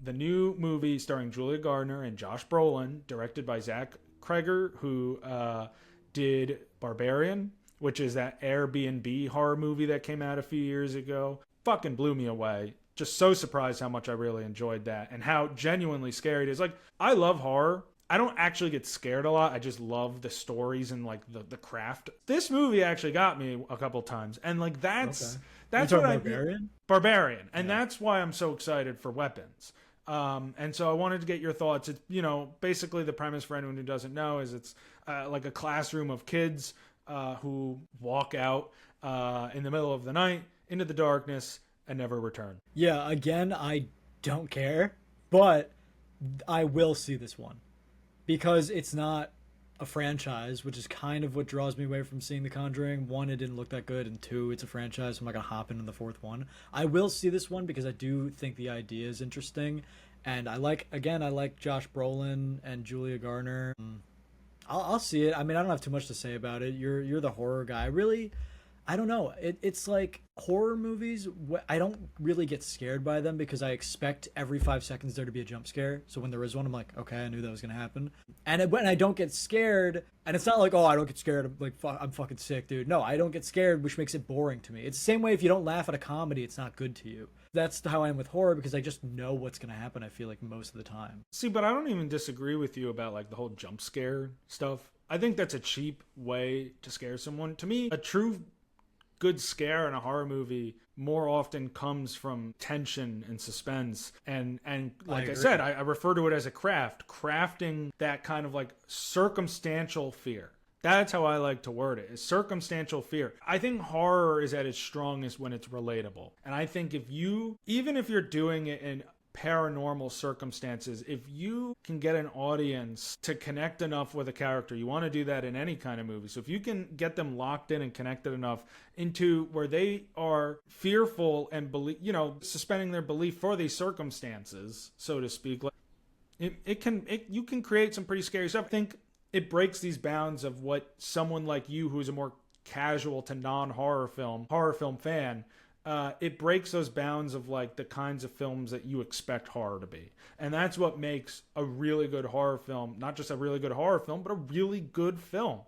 the new movie starring Julia Gardner and Josh Brolin, directed by Zach Kreger, who did Barbarian, which is that Airbnb horror movie that came out a few years ago. Fucking blew me away. Just so surprised how much I really enjoyed that and how genuinely scary it is. Like, I love horror. I don't actually get scared a lot. I just love the stories and like the craft. This movie actually got me a couple times, and like Okay. that's You what talking I Barbarian? Barbarian, and Yeah. that's why I'm so excited for Weapons. And so I wanted to get your thoughts. It's, basically the premise for anyone who doesn't know is it's like a classroom of kids who walk out in the middle of the night into the darkness and never return. Yeah, again, I don't care, but I will see this one because it's not a franchise, which is kind of what draws me away from seeing The Conjuring. One, it didn't look that good, and two, it's a franchise, so I'm not gonna hop into the fourth one. I will see this one because I do think the idea is interesting, and I like Josh Brolin and Julia Garner. I'll see it. I mean, I don't have too much to say about it. You're the horror guy. Really, I don't know. It's like horror movies. I don't really get scared by them because I expect every 5 seconds there to be a jump scare. So when there is one, I'm like, okay, I knew that was gonna happen. And when I don't get scared, and it's not like, oh, I don't get scared. I'm like, I'm fucking sick, dude. No, I don't get scared, which makes it boring to me. It's the same way if you don't laugh at a comedy, it's not good to you. That's how I am with horror because I just know what's gonna happen. I feel like most of the time. See, but I don't even disagree with you about like the whole jump scare stuff. I think that's a cheap way to scare someone. To me, a true good scare in a horror movie more often comes from tension and suspense and like I agree. said, I refer to it as a crafting that kind of like circumstantial fear. That's how I like to word it, is circumstantial fear. I think horror is at its strongest when it's relatable, and I think even if you're doing it in paranormal circumstances, if you can get an audience to connect enough with a character, you want to do that in any kind of movie. So if you can get them locked in and connected enough into where they are fearful and believe, suspending their belief for these circumstances, so to speak, like you can create some pretty scary stuff. I think it breaks these bounds of what someone like you, who's a more casual to non-horror film fan, it breaks those bounds of like the kinds of films that you expect horror to be. And that's what makes a really good horror film, not just a really good horror film, but a really good film.